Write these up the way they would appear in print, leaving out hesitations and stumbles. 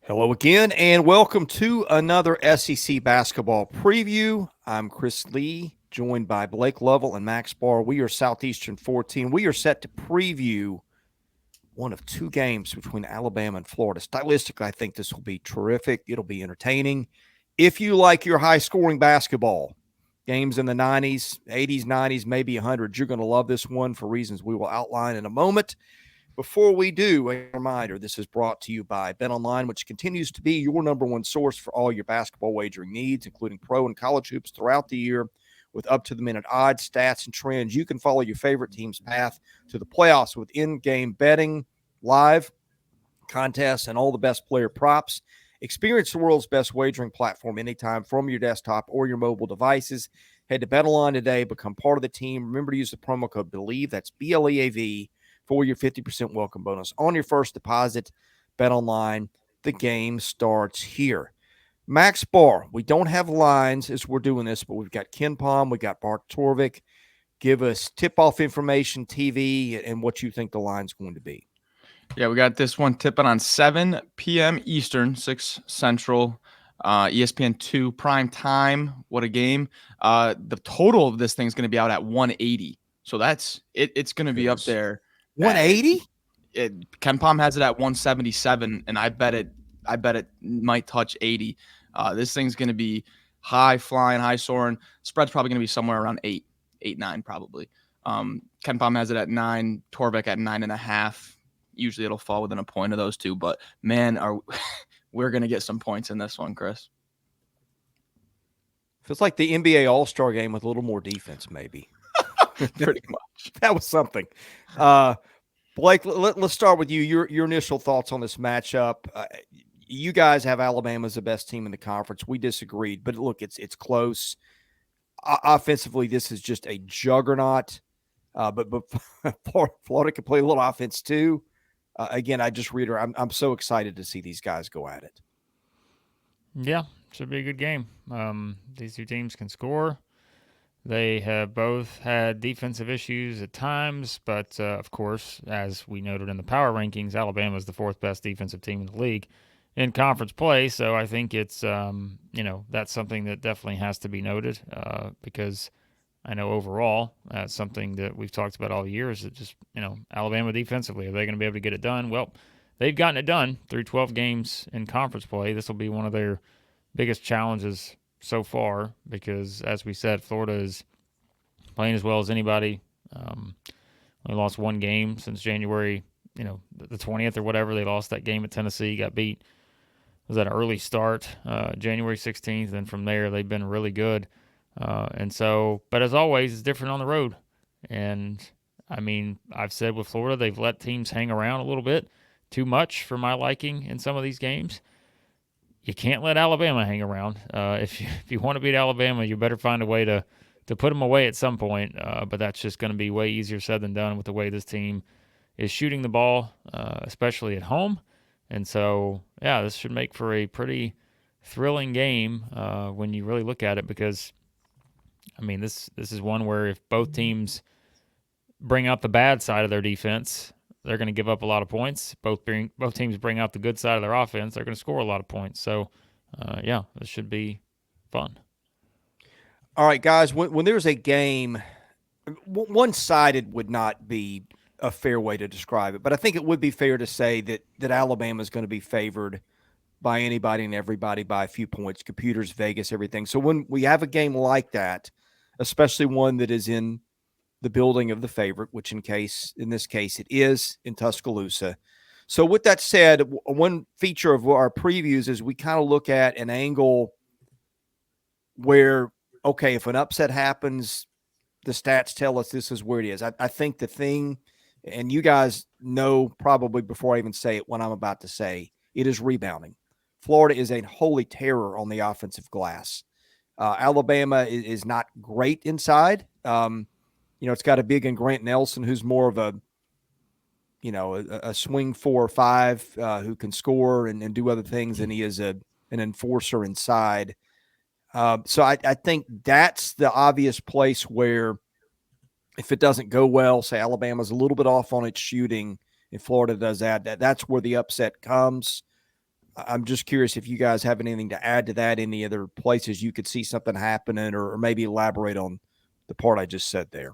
Hello again, and welcome to another SEC basketball preview. I'm Chris Lee, joined by Blake Lovell and Max Barr. We are Southeastern 14. We are set to preview one of two games between Alabama and Florida. Stylistically, I think this will be terrific. It'll be entertaining. If you like your high-scoring basketball, games in the 90s, 80s, 90s, maybe 100s, you're going to love this one for reasons we will outline in a moment. Before we do, a reminder, this is brought to you by BetOnline, which continues to be your number one source for all your basketball wagering needs, including pro and college hoops throughout the year with up-to-the-minute odds, stats, and trends. You can follow your favorite team's path to the playoffs with in-game betting, live contests, and all the best player props. Experience the world's best wagering platform anytime from your desktop or your mobile devices. Head to BetOnline today, become part of the team. Remember to use the promo code BELIEVE, that's BLEAV, for your 50% welcome bonus on your first deposit. BetOnline, the game starts here. Max Barr, we don't have lines as we're doing this, but we've got Ken Palm, we got Bart Torvik. Give us tip-off information, TV, and what you think the line's going to be. Yeah, we got this one tipping on 7 p.m. Eastern, 6 Central, ESPN2 prime time. What a game. The total of this thing is going to be out at 180. So that's it. It's going to be up there. 180? Ken Palm has it at 177, and I bet it might touch 80. This thing's going to be high flying, high soaring. Spread's probably going to be somewhere around 8, 9 probably. Ken Palm has it at 9, Torvik at 9.5. Usually it'll fall within a point of those two, but man, we're going to get some points in this one, Chris. Feels like the NBA All-Star game with a little more defense, maybe. Pretty much. That was something. Blake, let's start with you. Your initial thoughts on this matchup. You guys have Alabama as the best team in the conference. We disagreed, but look, it's close. Offensively, this is just a juggernaut. But Florida can play a little offense too. Again, I just reiterate, I'm so excited to see these guys go at it. Yeah, should be a good game. These two teams can score. They have both had defensive issues at times, but of course, as we noted in the power rankings, Alabama is the fourth best defensive team in the league in conference play. So I think it's, that's something that definitely has to be noted because I know overall that's something that we've talked about all year is that just, Alabama defensively, are they going to be able to get it done? Well, they've gotten it done through 12 games in conference play. This will be one of their biggest challenges so far because, as we said, Florida is playing as well as anybody. They lost one game since January, the 20th or whatever. They lost that game at Tennessee, got beat. Was that an early start, January 16th, and from there they've been really good. But as always, it's different on the road. And, I've said with Florida, they've let teams hang around a little bit, too much for my liking in some of these games. You can't let Alabama hang around. If you want to beat Alabama, you better find a way to put them away at some point. But that's just going to be way easier said than done with the way this team is shooting the ball, especially at home. And so, yeah, this should make for a pretty thrilling game when you really look at it because, this is one where if both teams bring out the bad side of their defense, they're going to give up a lot of points. Both teams bring out the good side of their offense, they're going to score a lot of points. So, this should be fun. All right, guys, when there's a game, one-sided would not be a fair way to describe it, but I think it would be fair to say that Alabama is going to be favored by anybody and everybody by a few points, computers, Vegas, everything. So when we have a game like that, especially one that is in the building of the favorite, which in this case it is in Tuscaloosa. So with that said, one feature of our previews is we kind of look at an angle where, okay, if an upset happens, the stats tell us this is where it is. I think the thing, and you guys know probably before I even say it what I'm about to say, it is rebounding. Florida is a holy terror on the offensive glass. Alabama is not great inside. It's got a big in Grant Nelson, who's more of a swing 4 or 5 who can score and do other things, and he is an enforcer inside. So I think that's the obvious place where if it doesn't go well, say Alabama's a little bit off on its shooting, if Florida does that's where the upset comes. I'm just curious if you guys have anything to add to that, any other places you could see something happening, or maybe elaborate on the part I just said there.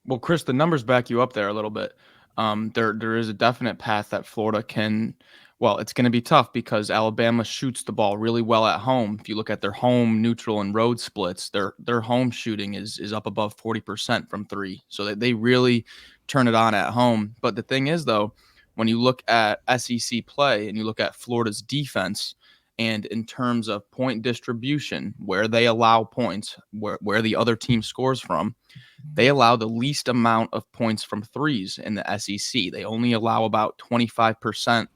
Well, Chris, the numbers back you up there a little bit. There is a definite path that Florida can. Well, it's going to be tough because Alabama shoots the ball really well at home. If you look at their home, neutral, and road splits, their home shooting is up above 40% from three. So they really turn it on at home. But the thing is, though, when you look at SEC play and you look at Florida's defense, and in terms of point distribution, where they allow points, where the other team scores from, they allow the least amount of points from threes in the SEC. They only allow about 25%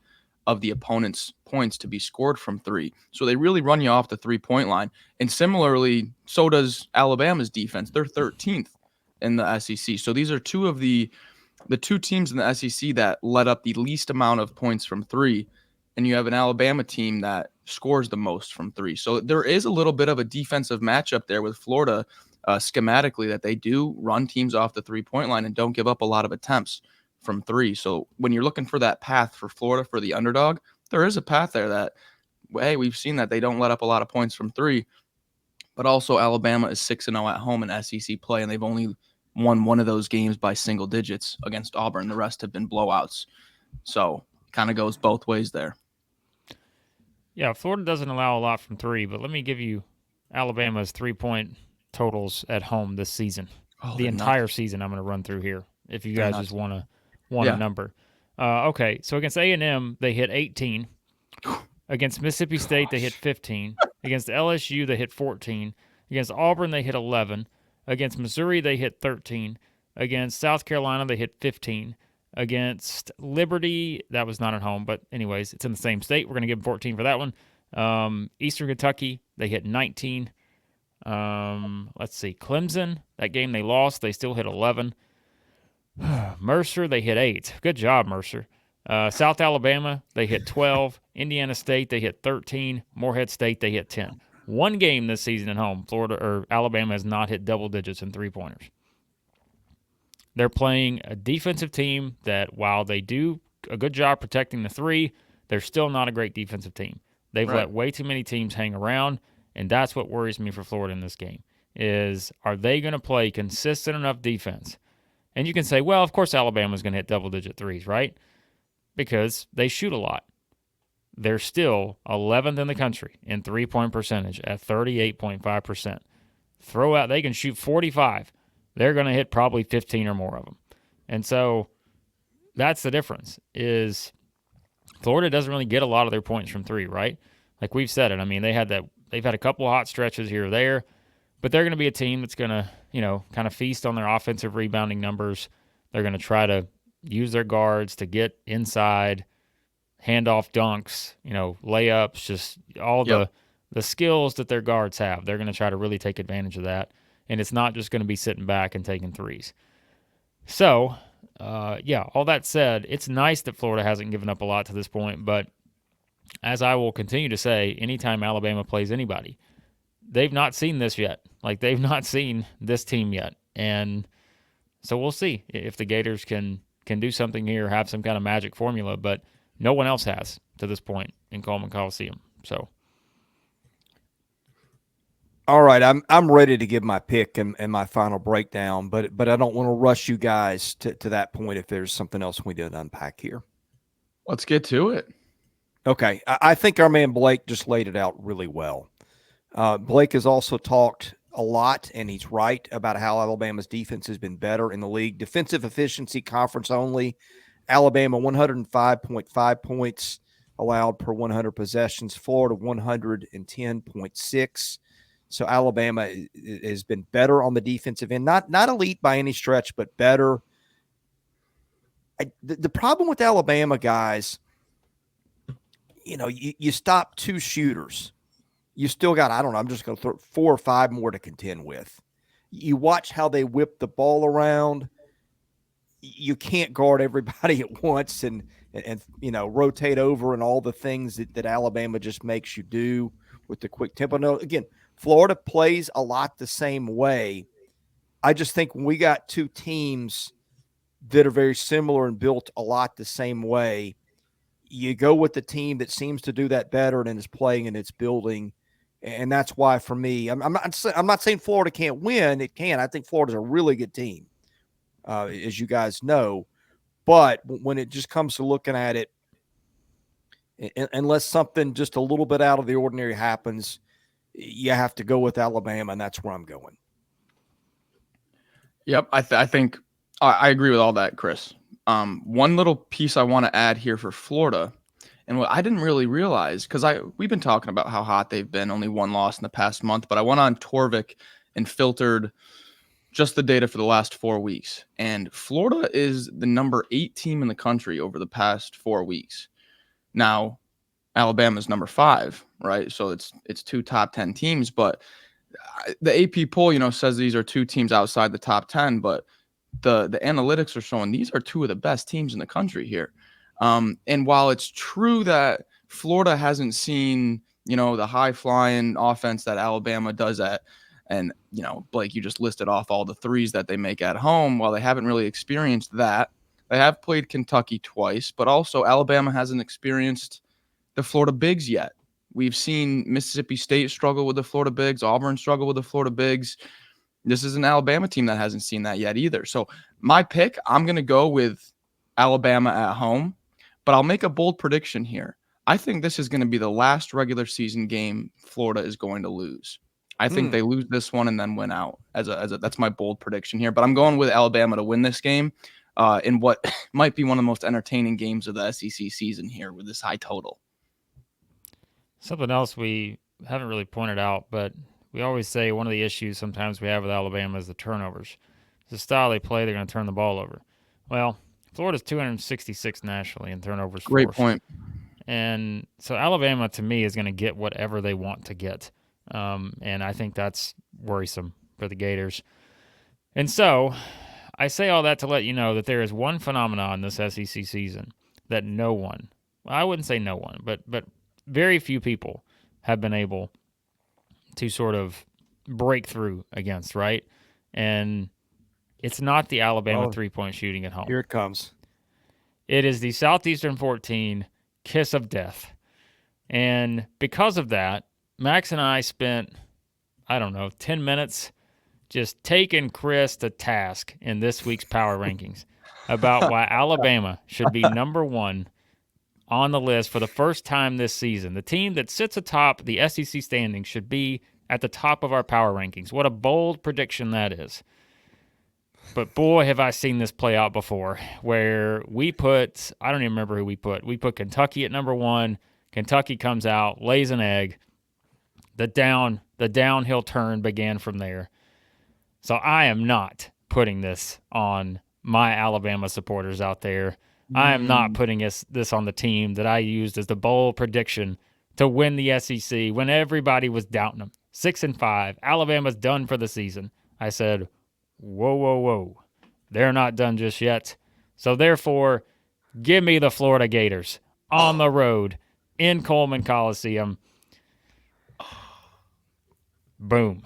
of the opponent's points to be scored from three. So they really run you off the 3-point line. And similarly, so does Alabama's defense. They're 13th in the SEC. So these are two of the two teams in the SEC that let up the least amount of points from three. And you have an Alabama team that scores the most from three. So there is a little bit of a defensive matchup there with Florida schematically, that they do run teams off the 3-point line and don't give up a lot of attempts from three. So when you're looking for that path for Florida, for the underdog, there is a path there that, hey, we've seen that they don't let up a lot of points from three, but also Alabama is 6-0 at home in SEC play, and they've only won one of those games by single digits against Auburn. The rest have been blowouts. So kind of goes both ways there. Yeah, Florida doesn't allow a lot from three, but let me give you Alabama's 3-point totals at home this season. The entire season I'm going to run through here if you guys just want a number. Okay, so against A&M, they hit 18. Against Mississippi State, they hit 15. Against LSU, they hit 14. Against Auburn, they hit 11. Against Missouri, they hit 13. Against South Carolina, they hit 15. Against Liberty, that was not at home, but anyways, it's in the same state. We're going to give them 14 for that one. Eastern Kentucky, they hit 19. Let's see. Clemson, that game they lost, they still hit 11. Mercer, they hit 8. Good job, Mercer. South Alabama, they hit 12. Indiana State, they hit 13. Morehead State, they hit 10. One game this season at home, Florida or Alabama has not hit double digits in 3-pointers. They're playing a defensive team that, while they do a good job protecting the three, they're still not a great defensive team. They've let way too many teams hang around, and that's what worries me for Florida in this game, is are they going to play consistent enough defense? And you can say, well, of course Alabama's going to hit double-digit threes, right? Because they shoot a lot. They're still 11th in the country in 3-point percentage at 38.5%. Throw out, they can shoot 45. They're going to hit probably 15 or more of them. And so that's the difference, is Florida doesn't really get a lot of their points from three, right? Like we've said it. I mean, they've had a couple of hot stretches here or there, but they're going to be a team that's going to, kind of feast on their offensive rebounding numbers. They're going to try to use their guards to get inside, handoff dunks, layups, just all the skills that their guards have. They're going to try to really take advantage of that. And it's not just going to be sitting back and taking threes. So, all that said, it's nice that Florida hasn't given up a lot to this point. But as I will continue to say, anytime Alabama plays anybody, they've not seen this yet. Like, they've not seen this team yet. And so we'll see if the Gators can do something here, have some kind of magic formula. But no one else has to this point in Coleman Coliseum. So. All right, I'm ready to give my pick and my final breakdown, but I don't want to rush you guys to that point if there's something else we didn't unpack here. Let's get to it. Okay, I think our man Blake just laid it out really well. Blake has also talked a lot, and he's right, about how Alabama's defense has been better in the league. Defensive efficiency, conference only, Alabama 105.5 points allowed per 100 possessions, Florida 110.6. So Alabama has been better on the defensive end, not elite by any stretch, but better. The problem with Alabama, guys, you stop two shooters. You still got, I don't know, I'm just going to throw 4 or 5 more to contend with. You watch how they whip the ball around. You can't guard everybody at once and rotate over and all the things that Alabama just makes you do with the quick tempo. No, again, Florida plays a lot the same way. I just think when we got two teams that are very similar and built a lot the same way, you go with the team that seems to do that better and is playing and it's building. And that's why, for me, I'm not saying Florida can't win. It can. I think Florida's a really good team, as you guys know. But when it just comes to looking at it, unless something just a little bit out of the ordinary happens, you have to go with Alabama, and that's where I'm going. Yep, I think I agree with all that, Chris. One little piece I want to add here for Florida, and what I didn't really realize, because we've been talking about how hot they've been, only one loss in the past month, but I went on Torvik and filtered just the data for the last 4 weeks, and Florida is the number 8 team in the country over the past 4 weeks. Now, Alabama's number 5, right? So it's 2 top 10 teams, but the AP poll, says these are 2 teams outside the top 10, but the analytics are showing these are 2 of the best teams in the country here. And while it's true that Florida hasn't seen, the high flying offense that Alabama does at, and, Blake, you just listed off all the threes that they make at home. While they haven't really experienced that, they have played Kentucky twice, but also Alabama hasn't experienced the Florida Bigs yet. We've seen Mississippi State struggle with the Florida Bigs, Auburn struggle with the Florida Bigs. This is an Alabama team that hasn't seen that yet either. So my pick, I'm going to go with Alabama at home, but I'll make a bold prediction here. I think this is going to be the last regular season game Florida is going to lose. I think they lose this one and then win out. That's my bold prediction here. But I'm going with Alabama to win this game in what might be one of the most entertaining games of the SEC season here with this high total. Something else we haven't really pointed out, but we always say one of the issues sometimes we have with Alabama is the turnovers. The style they play, they're going to turn the ball over. Well, Florida's 266 nationally in turnovers. Great forced. Point. And so Alabama, to me, is going to get whatever they want to get. And I think that's worrisome for the Gators. And so I say all that to let you know that there is one phenomenon this SEC season that no one, well, I wouldn't say no one, but very few people have been able to sort of break through against, right? And it's not the Alabama three-point shooting at home. Here it comes. It is the Southeastern 14 kiss of death. And because of that, Max and I spent, 10 minutes just taking Chris to task in this week's power rankings about why Alabama should be number 1 on the list for the first time this season. The team that sits atop the SEC standings should be at the top of our power rankings. What a bold prediction that is. But boy, have I seen this play out before, where we put, I don't even remember who we put. We put Kentucky at number 1. Kentucky comes out, lays an egg. The downhill turn began from there. So I am not putting this on my Alabama supporters out there. I am not putting this on the team that I used as the bold prediction to win the SEC when everybody was doubting them. 6-5. Alabama's done for the season. I said, whoa. They're not done just yet. So therefore, give me the Florida Gators on the road in Coleman Coliseum. Boom.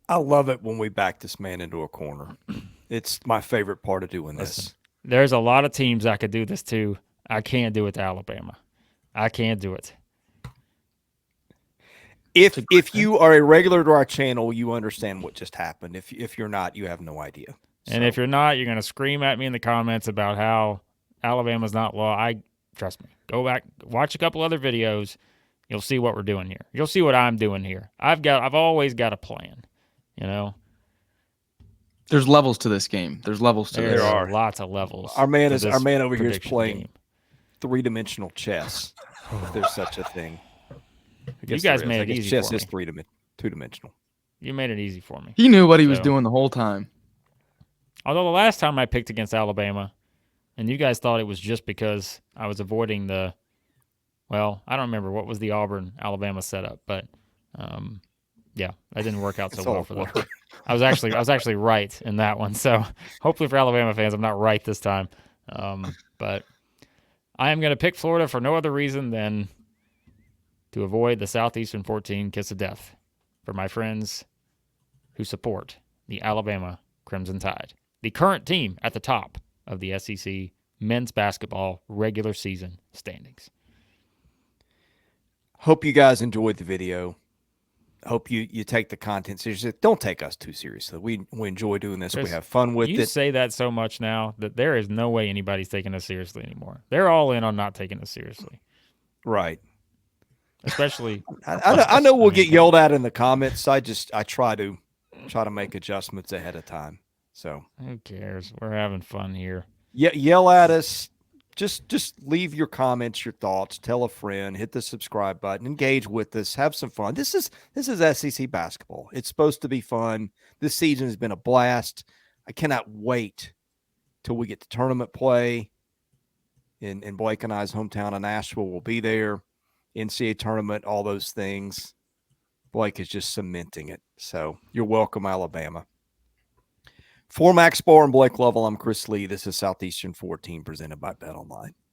I love it when we back this man into a corner. It's my favorite part of doing this. There's a lot of teams I could do this to. I can't do it to Alabama. I can't do it. If you are a regular to our channel, you understand what just happened. If you're not, you have no idea. And if you're not, you're going to scream at me in the comments about how Alabama's not law. Trust me. Go back, watch a couple other videos. You'll see what we're doing here. You'll see what I'm doing here. I've always got a plan, There's levels to this game. There's levels to this. There are lots of levels. Our man over here is playing 3-dimensional chess. If there's such a thing. You guys made it easy chess for me. Is 2-dimensional. You made it easy for me. He knew what he was doing the whole time. Although the last time I picked against Alabama, and you guys thought it was just because I was avoiding I don't remember what was the Auburn-Alabama setup, but yeah, that didn't work out so well for them. I was actually right in that one. So hopefully for Alabama fans, I'm not right this time. But I am going to pick Florida for no other reason than to avoid the Southeastern 14 kiss of death for my friends who support the Alabama Crimson Tide, the current team at the top of the SEC men's basketball regular season standings. Hope you guys enjoyed the video. Hope you take the content seriously. Don't take us too seriously. We enjoy doing this. Chris, we have fun with you it. say that so much now that there is no way anybody's taking us seriously anymore. They're all in on not taking us seriously. Right. Especially I know we'll get yelled at in the comments. I try to make adjustments ahead of time. So who cares? We're having fun here. Yell at us. Just leave your comments, your thoughts, tell a friend, hit the subscribe button, engage with us, have some fun. This is SEC basketball. It's supposed to be fun. This season has been a blast. I cannot wait till we get to tournament play. In Blake and I's hometown of Nashville, we'll be there. NCAA tournament, all those things. Blake is just cementing it. So you're welcome, Alabama. For Max Barr and Blake Lovell, I'm Chris Lee. This is Southeastern 14 presented by BetOnline.